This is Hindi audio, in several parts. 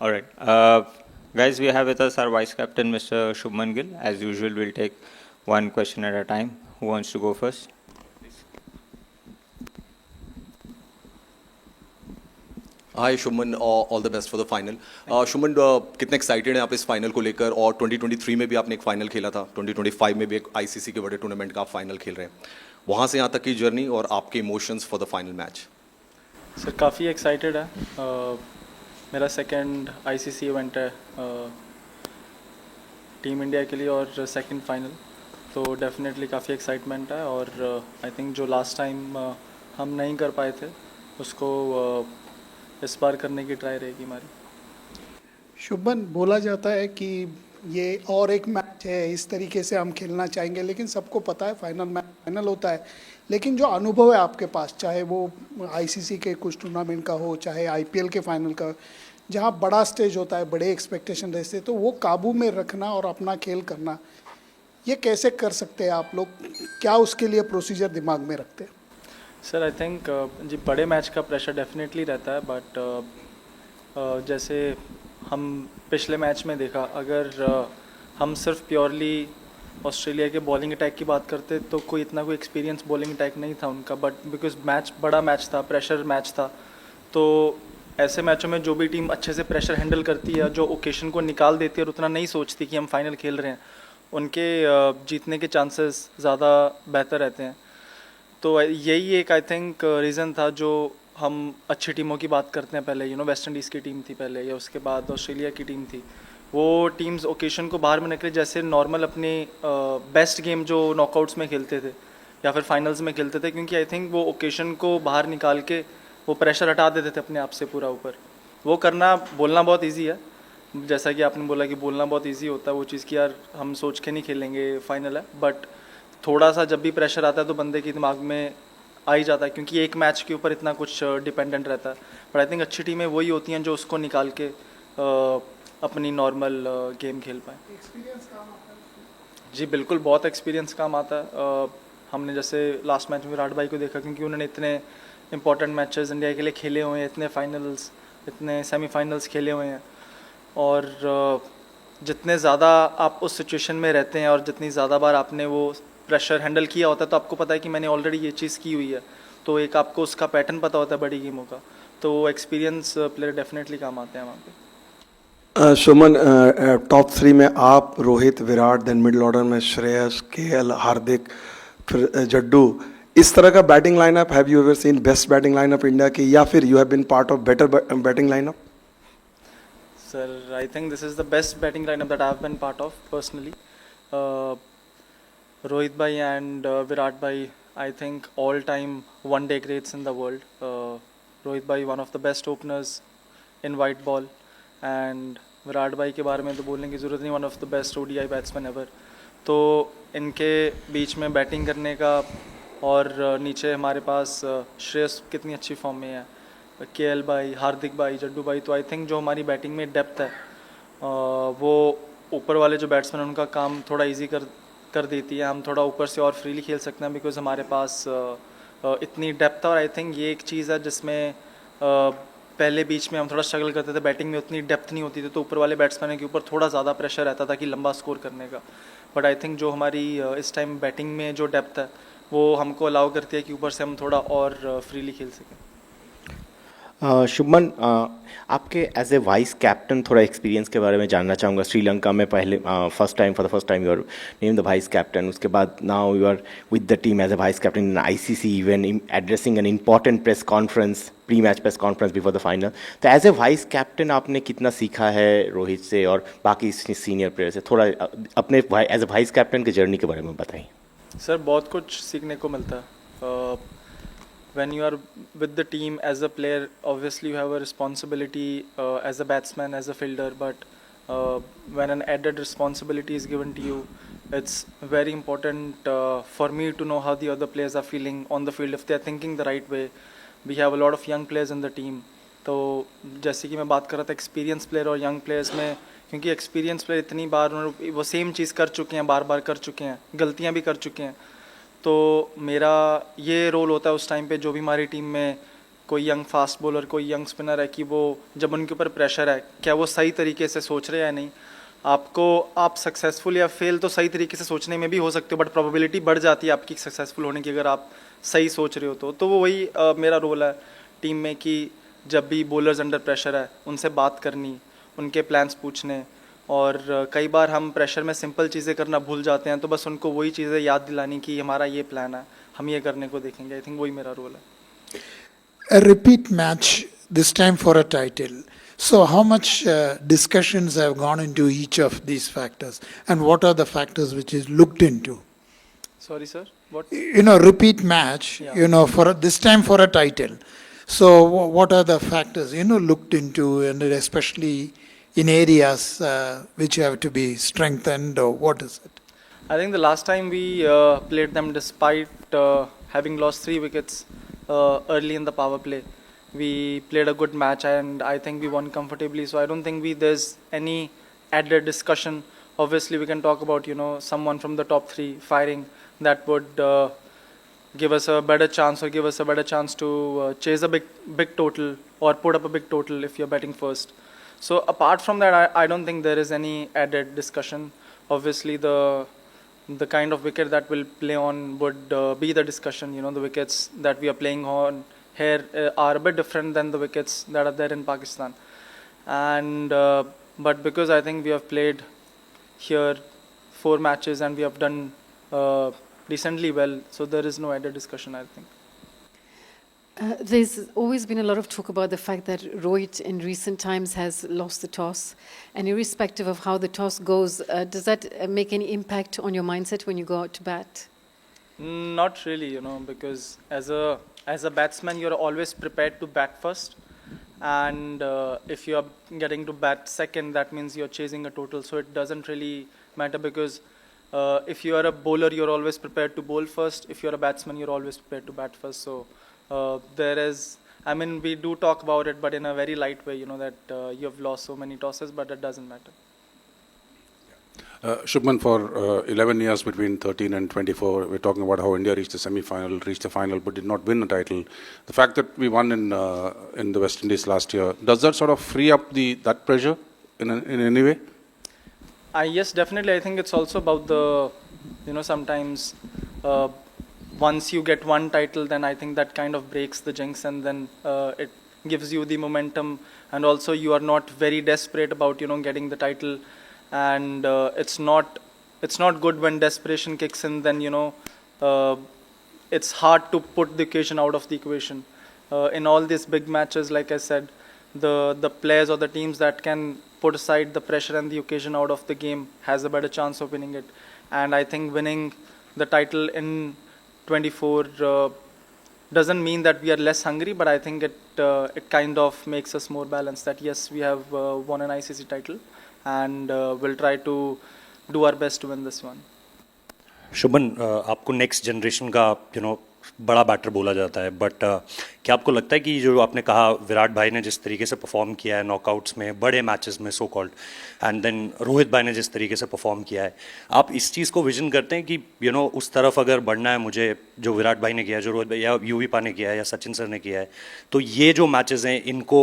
All right. Guys, we have with us our Vice Captain, Mr. Shubman Gill. As usual, we'll take one question at a time. Who wants to go first? Hi Shubman, all the best for the final. Shubman, कितने एक्साइटेड हैं आप इस फाइनल को लेकर? और 2023 में भी आपने एक फाइनल खेला था, 2025 में भी एक आईसीसी के बड़े टूर्नामेंट का आप फाइनल खेल रहे हैं। वहाँ से यहाँ तक की जर्नी और आपके emotions for the final match. Sir काफ़ी एक्साइटेड है। मेरा सेकंड आईसीसी इवेंट है टीम इंडिया के लिए और सेकंड फाइनल, तो डेफिनेटली काफ़ी एक्साइटमेंट है। और आई थिंक जो लास्ट टाइम हम नहीं कर पाए थे उसको इस बार करने की ट्राई रहेगी हमारी। शुभन, बोला जाता है कि ये और एक मैच है, इस तरीके से हम खेलना चाहेंगे, लेकिन सबको पता है फाइनल मैच फाइनल होता है। लेकिन जो अनुभव है आपके पास, चाहे वो आईसीसी के कुछ टूर्नामेंट का हो, चाहे आईपीएल के फाइनल का, जहाँ बड़ा स्टेज होता है, बड़े एक्सपेक्टेशन रहते हैं, तो वो काबू में रखना और अपना खेल करना, ये कैसे कर सकते हैं आप लोग? क्या उसके लिए प्रोसीजर दिमाग में रखते हैं? सर आई थिंक जी बड़े मैच का प्रेशर डेफिनेटली रहता है, बट जैसे हम पिछले मैच में देखा, अगर हम सिर्फ प्योरली ऑस्ट्रेलिया के बॉलिंग अटैक की बात करते तो कोई इतना कोई एक्सपीरियंस बॉलिंग अटैक नहीं था उनका, बट बिकॉज मैच बड़ा मैच था, प्रेशर मैच था, तो ऐसे मैचों में जो भी टीम अच्छे से प्रेशर हैंडल करती है, जो ओकेशन को निकाल देती है और उतना नहीं सोचती कि हम फाइनल खेल रहे हैं, उनके जीतने के चांसेस ज़्यादा बेहतर रहते हैं। तो यही एक आई थिंक रीज़न था जो हम अच्छी टीमों की बात करते हैं पहले, वेस्ट इंडीज़ की टीम थी पहले, या उसके बाद ऑस्ट्रेलिया की टीम थी। वो टीम्स ओकेशन को बाहर में निकले, जैसे नॉर्मल अपने बेस्ट गेम जो नॉकआउट्स में खेलते थे या फिर फाइनल्स में खेलते थे, क्योंकि आई थिंक वो ओकेशन को बाहर निकाल के वो प्रेशर हटा देते थे अपने आप से पूरा ऊपर। वो करना, बोलना बहुत ईजी है, जैसा कि आपने बोला कि बोलना बहुत ईजी होता है वो चीज़ कि यार हम सोच के नहीं खेलेंगे फाइनल है, बट थोड़ा सा जब भी प्रेशर आता है तो बंदे के दिमाग में आ ही जाता है, क्योंकि एक मैच के ऊपर इतना कुछ डिपेंडेंट रहता है। बट आई थिंक अच्छी टीमें वही होती हैं जो उसको निकाल के अपनी नॉर्मल गेम खेल पाए। जी बिल्कुल, बहुत एक्सपीरियंस काम आता है। हमने जैसे लास्ट मैच में विराट भाई को देखा, क्योंकि उन्होंने इतने इंपॉर्टेंट मैचेस इंडिया के लिए खेले हुए हैं, इतने फाइनल्स, इतने सेमीफाइनल्स खेले हुए हैं, और जितने ज़्यादा आप उस सिचुएशन में रहते हैं और जितनी ज़्यादा बार आपने वो प्रेशर हैंडल किया होता है, तो आपको पता है कि मैंने ऑलरेडी ये चीज़ की हुई है, तो एक आपको उसका पैटर्न पता होता है बड़ी गेमों का, तो एक्सपीरियंस प्लेयर डेफिनेटली काम आते हैं वहाँ पे। सुमन, टॉप 3 में आप, Rohit, Virat, then middle order में श्रेयस, केएल, हार्दिक, फिर जड्डू, इस तरह का batting lineup, have you ever seen best batting lineup India की, या फिर you have been part of better batting lineup? Sir I think this is the best batting lineup that I have been part of personally. Rohit bhai and Virat bhai, I think all time one day greats in the world. Rohit bhai one of the best openers in white ball, and Virat भाई के बारे में तो बोलने की ज़रूरत नहीं, one of the best ODI batsman ever. तो इनके बीच में बैटिंग करने का, और नीचे हमारे पास श्रेयस कितनी अच्छी फॉर्म में है, केएल भाई, हार्दिक भाई, जड्डू भाई, तो आई थिंक जो हमारी बैटिंग में डेप्थ है वो ऊपर वाले जो बैट्समैन उनका काम थोड़ा ईजी कर देती है। हम थोड़ा ऊपर से और फ्रीली खेल सकते हैं, बिकॉज हमारे पास इतनी डेप्थ है। और आई थिंक ये एक चीज़ है जिसमें पहले बीच में हम थोड़ा स्ट्रगल करते थे, बैटिंग में उतनी डेप्थ नहीं होती थी, तो ऊपर वाले बैट्समैन के ऊपर थोड़ा ज़्यादा प्रेशर रहता था कि लंबा स्कोर करने का। बट आई थिंक जो हमारी इस टाइम बैटिंग में जो डेप्थ है वो हमको अलाउ करती है कि ऊपर से हम थोड़ा और फ्रीली खेल सकें। शुभमन, आपके एज ए वाइस कैप्टन थोड़ा एक्सपीरियंस के बारे में जानना चाहूँगा। श्रीलंका में पहले for the first time you are name the vice captain, उसके बाद now you are with the team as a vice captain in ICC even addressing an important press conference, pre match press conference before the final. तो एज ए वाइस कैप्टन आपने कितना सीखा है रोहित से और बाकी सीनियर प्लेयर से? थोड़ा अपने एज ए वाइस कैप्टन की जर्नी के बारे में बताइए। सर बहुत कुछ सीखने को मिलता है। When you are with the team as a player, obviously you have a responsibility as a batsman, as a fielder, but when an added responsibility is given to you, it's very important for me to know how the other players are feeling on the field, if they are thinking the right way. We have a lot of young players in the team, तो जैसे कि मैं बात कर रहा था एक्सपीरियंस प्लेयर और यंग प्लेयर्स में, क्योंकि एक्सपीरियंस प्लेयर इतनी बार वो सेम चीज़ कर चुके हैं, बार बार कर चुके हैं, गलतियाँ भी कर चुके हैं, तो मेरा ये रोल होता है उस टाइम पे, जो भी हमारी टीम में कोई यंग फास्ट बॉलर, कोई यंग स्पिनर है कि वो जब उनके ऊपर प्रेशर है, क्या वो सही तरीके से सोच रहे हैं या नहीं. आप सक्सेसफुल या फेल तो सही तरीके से सोचने में भी हो सकते हो, बट प्रोबेबिलिटी बढ़ जाती है आपकी सक्सेसफुल होने की अगर आप सही सोच रहे हो तो वो वही मेरा रोल है टीम में कि जब भी बॉलर्स अंडर प्रेशर है उनसे बात करनी, उनके प्लान्स पूछने. और कई बार हम प्रेशर में सिंपल चीज़ें करना भूल जाते हैं, तो बस उनको वही चीज़ें याद दिलानी कि हमारा ये प्लान है, हम ये करने को देखेंगे. आई थिंक वही मेरा रोल है. A repeat match, this time for a title. So, how much discussions have gone into each of these factors, and what are the factors which is looked into? Sorry sir, what? You know, repeat match. Yeah. You know, for this time for a title. So, what are the factors looked into, and especially in areas which have to be strengthened, or what is it? I think the last time we played them, despite having lost 3 wickets early in the power play, we played a good match and I think we won comfortably. So I don't think there's any added discussion. Obviously, we can talk about someone from the top 3 firing. That would give us a better chance, or give us a better chance to chase a big total or put up a big total if you're batting first. So apart from that, I don't think there is any added discussion. Obviously, the kind of wicket that we'll play on would be the discussion. The wickets that we are playing on here are a bit different than the wickets that are there in Pakistan. And but because I think we have played here 4 matches and we have done decently well, so there is no added discussion, I think. There's always been a lot of talk about the fact that Rohit in recent times has lost the toss, and irrespective of how the toss goes, does that make any impact on your mindset when you go out to bat? Not really, because as a batsman, you're always prepared to bat first, and if you're getting to bat second, that means you're chasing a total, so it doesn't really matter, because if you are a bowler, you're always prepared to bowl first. If you're a batsman, you're always prepared to bat first. So we do talk about it, but in a very light way, that you have lost so many tosses, but it doesn't matter. Shubman, for 11 years between 13 and 24, we're talking about how India reached the semi-final, reached the final, but did not win a title. The fact that we won in the West Indies last year, does that sort of free up that pressure in any way? Yes, definitely. I think it's also about sometimes once you get one title, then I think that kind of breaks the jinx, and then it gives you the momentum, and also you are not very desperate about getting the title, and it's not good when desperation kicks in. Then it's hard to put the occasion out of the equation. In all these big matches, like I said, the players or the teams that can put aside the pressure and the occasion out of the game has a better chance of winning it. And I think winning the title in 24 doesn't mean that we are less hungry, but I think it kind of makes us more balanced, that yes, we have won an ICC title, and we'll try to do our best to win this one. शुभन, आपको नेक्स्ट जनरेशन का बड़ा बैटर बोला जाता है, बट क्या आपको लगता है कि जो आपने कहा विराट भाई ने जिस तरीके से परफॉर्म किया है नॉकआउट्स में, बड़े मैचेस में so called, and then Rohit भाई ने जिस तरीके से परफॉर्म किया है, आप इस चीज़ को विजन करते हैं कि उस तरफ अगर बढ़ना है मुझे, जो विराट भाई ने किया है, जो रोहित भाई या यूवी पा ने किया है या सचिन सर ने किया है, तो ये जो मैचेस हैं इनको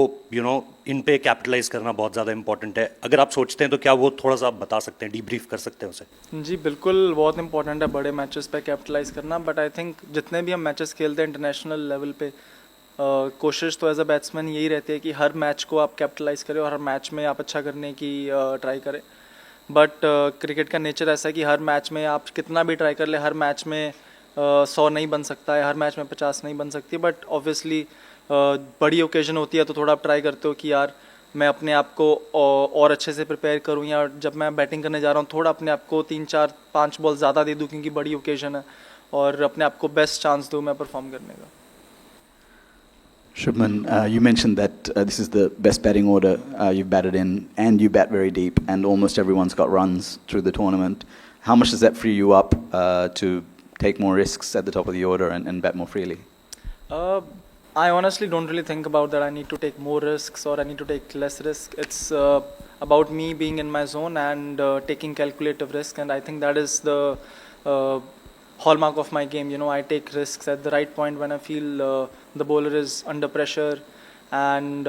इन पे कैपिटलाइज करना बहुत ज़्यादा इंपॉर्टेंट है? अगर आप सोचते हैं तो क्या वो थोड़ा सा आप बता सकते हैं, डीब्रीफ कर सकते हैं उसे? जी बिल्कुल, बहुत इंपॉर्टेंट है बड़े मैचेस पे कैपिटलाइज करना, बट आई थिंक जितने भी हम मैचेस खेलते हैं इंटरनेशनल लेवल पे, कोशिश तो एज अ बैट्समैन यही रहती है कि हर मैच को आप कैपिटलाइज करें और हर मैच में आप अच्छा करने की ट्राई करें. बट क्रिकेट का नेचर ऐसा है कि हर मैच में आप कितना भी ट्राई कर ले, हर मैच में 100 नहीं बन सकता है, हर मैच में 50 नहीं बन सकती. बट ऑब्वियसली बड़ी ओकेजन होती है तो थोड़ा आप ट्राई करते हो कि यार मैं अपने आप को और अच्छे से प्रिपेयर करूं, या जब मैं बैटिंग करने जा रहा हूं थोड़ा अपने आप को 3-4-5 बॉल ज़्यादा दे दूं क्योंकि बड़ी ओकेजन है, और अपने आप को बेस्ट चांस दूं मैं परफॉर्म करने का. Shubman, you mentioned that this is the best batting order you've batted in, and you bat very deep, and almost everyone's got runs through the tournament. How much does that free you up to take more risks at the top of the order and bat more freely? I honestly don't really think about that I need to take more risks or I need to take less risk. It's about me being in my zone and taking calculative risk, and I think that is the hallmark of my game. I take risks at the right point when I feel the bowler is under pressure, and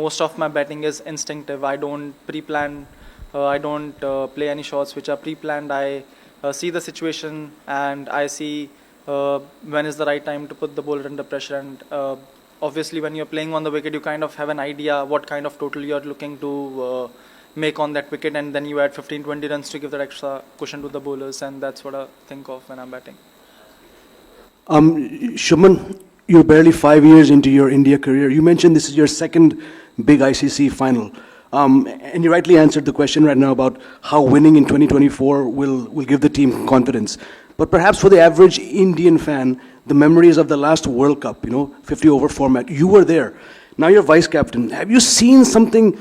most of my batting is instinctive. I don't pre-plan. I don't play any shots which are pre-planned. I see the situation and I see when is the right time to put the bowler under pressure. And obviously, when you're playing on the wicket, you kind of have an idea what kind of total you're looking to make on that wicket, and then you add 15-20 runs to give that extra cushion to the bowlers, and that's what I think of when I'm batting. Shubman, you're barely 5 years into your India career. You mentioned this is your second big ICC final. And you rightly answered the question right now about how winning in 2024 will give the team confidence. But perhaps for the average Indian fan, the memories of the last World Cup, 50 over format, you were there. Now you're vice captain. Have you seen something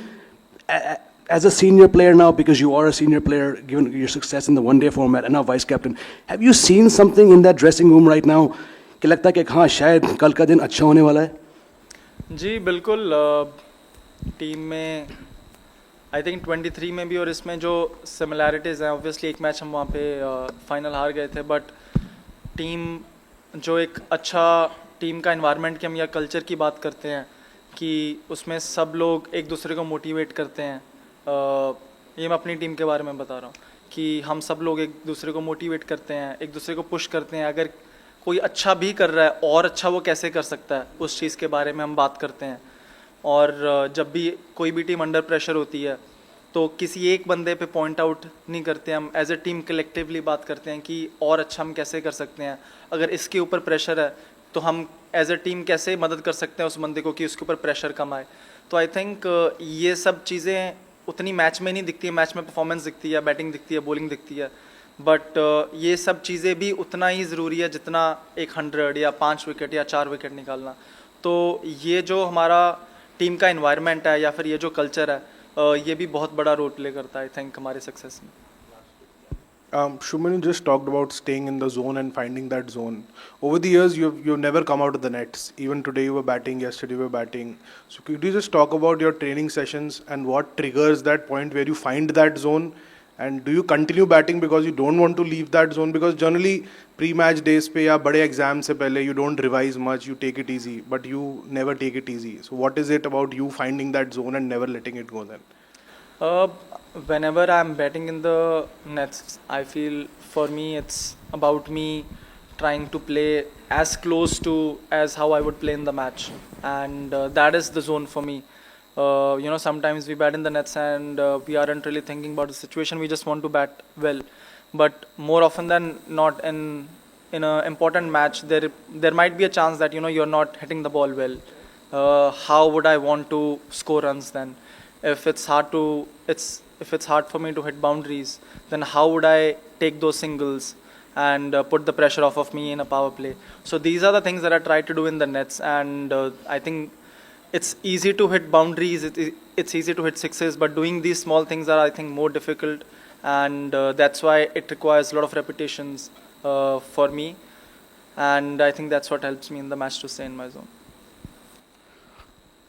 as a senior player now, because you are a senior player, given your success in the one-day format and now vice captain, have you seen something in that dressing room right now कि लगता है कि हाँ शायद कल का दिन अच्छा होने वाला है? जी बिल्कुल, टीम में आई थिंक 23 में भी और इसमें जो सिमिलैरिटीज़ हैं, ऑब्वियसली एक मैच हम वहाँ पे फाइनल हार गए थे, बट टीम जो एक अच्छा टीम का एनवायरनमेंट की हम या कल्चर की बात करते हैं कि उसमें सब लोग एक दूसरे को मोटिवेट करते हैं. ये मैं अपनी टीम के बारे में बता रहा हूँ कि हम सब लोग एक दूसरे को मोटिवेट करते हैं, एक दूसरे को पुश करते हैं. अगर कोई अच्छा भी कर रहा है और अच्छा वो कैसे कर सकता है, उस चीज़ के बारे में हम बात करते हैं. और जब भी कोई भी टीम अंडर प्रेशर होती है तो किसी एक बंदे पे पॉइंट आउट नहीं करते, हम एज ए टीम कलेक्टिवली बात करते हैं कि और अच्छा हम कैसे कर सकते हैं. अगर इसके ऊपर प्रेशर है तो हम एज ए टीम कैसे मदद कर सकते हैं उस बंदे को कि उसके ऊपर प्रेशर कम आए. तो आई थिंक ये सब चीज़ें उतनी मैच में नहीं दिखती है. मैच में परफॉर्मेंस दिखती है, बैटिंग दिखती है, बॉलिंग दिखती है, बट ये सब चीज़ें भी उतना ही ज़रूरी है जितना एक 100 या 5 विकेट या 4 विकेट निकालना. तो ये जो हमारा टीम का एनवायरनमेंट है या फिर ये जो कल्चर है, ये भी बहुत बड़ा रोल प्ले करता है आई थिंक हमारे सक्सेस में. Shubman, you just talked about staying in the zone and finding that zone. Over the years, you've never come out of the nets. Even today you were batting, yesterday you were batting. So could you just talk about your training sessions and what triggers that point where you find that zone? And do you continue batting because you don't want to leave that zone? Because generally pre-match days पे या बड़े exams से पहले you don't revise much, you take it easy, but you never take it easy. So what is it about you finding that zone and never letting it go then? Whenever I'm batting in the nets, I feel for me it's about me trying to play as close to as how I would play in the match, and that is the zone for me. Sometimes we bat in the nets and we aren't really thinking about the situation. We just want to bat well, but more often than not, in an important match, there might be a chance that you're not hitting the ball well. How would I want to score runs then? If it's hard for me to hit boundaries, then how would I take those singles and put the pressure off of me in a power play? So these are the things that I try to do in the nets, and I think it's easy to hit boundaries, it's easy to hit sixes, but doing these small things are I think more difficult, and that's why it requires a lot of repetitions for me, and I think that's what helps me in the match to stay in my zone.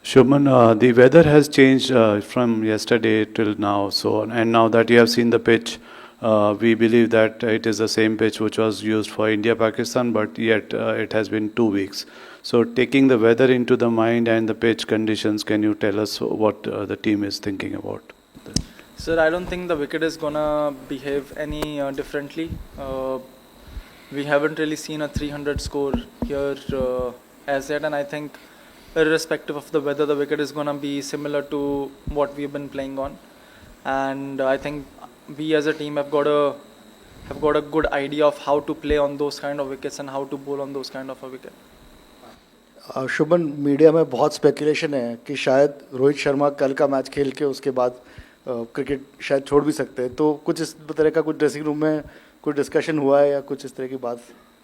Shubman, the weather has changed from yesterday till now. And now that you have seen the pitch, we believe that it is the same pitch which was used for India-Pakistan, but yet it has been 2 weeks. So taking the weather into the mind and the pitch conditions, can you tell us what the team is thinking about? Sir, I don't think the wicket is gonna behave any differently. We haven't really seen a 300 score here as yet, and I think irrespective of the weather, the wicket is going to be similar to what we've been playing on, and I think we as a team have got a good idea of how to play on those kind of wickets and how to bowl on those kind of a wicket. Shubman, media में बहुत स्पेकुलेशन है कि शायद रोहित शर्मा कल का मैच खेल के उसके बाद क्रिकेट शायद छोड़ भी सकते हैं, तो कुछ इस तरह का कुछ ड्रेसिंग रूम में कुछ डिस्कशन हुआ है या कुछ इस तरह की बात?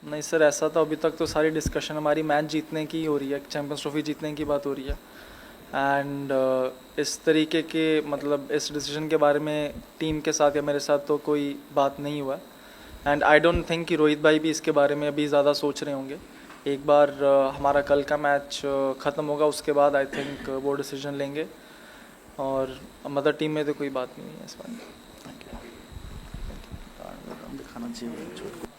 नहीं सर, ऐसा तो अभी तक तो सारी डिस्कशन हमारी मैच जीतने की हो रही है, चैंपियंस ट्रॉफी जीतने की बात हो रही है, एंड इस तरीके के मतलब इस डिसीजन के बारे में टीम के साथ या मेरे साथ तो कोई बात नहीं हुआ, एंड आई डोंट थिंक कि रोहित भाई भी इसके बारे में अभी ज़्यादा सोच रहे होंगे. एक बार हमारा कल का मैच ख़त्म होगा उसके बाद आई थिंक वो डिसीजन लेंगे, और मदर टीम में तो कोई बात नहीं है इस बारे में. दिखाना चाहिए.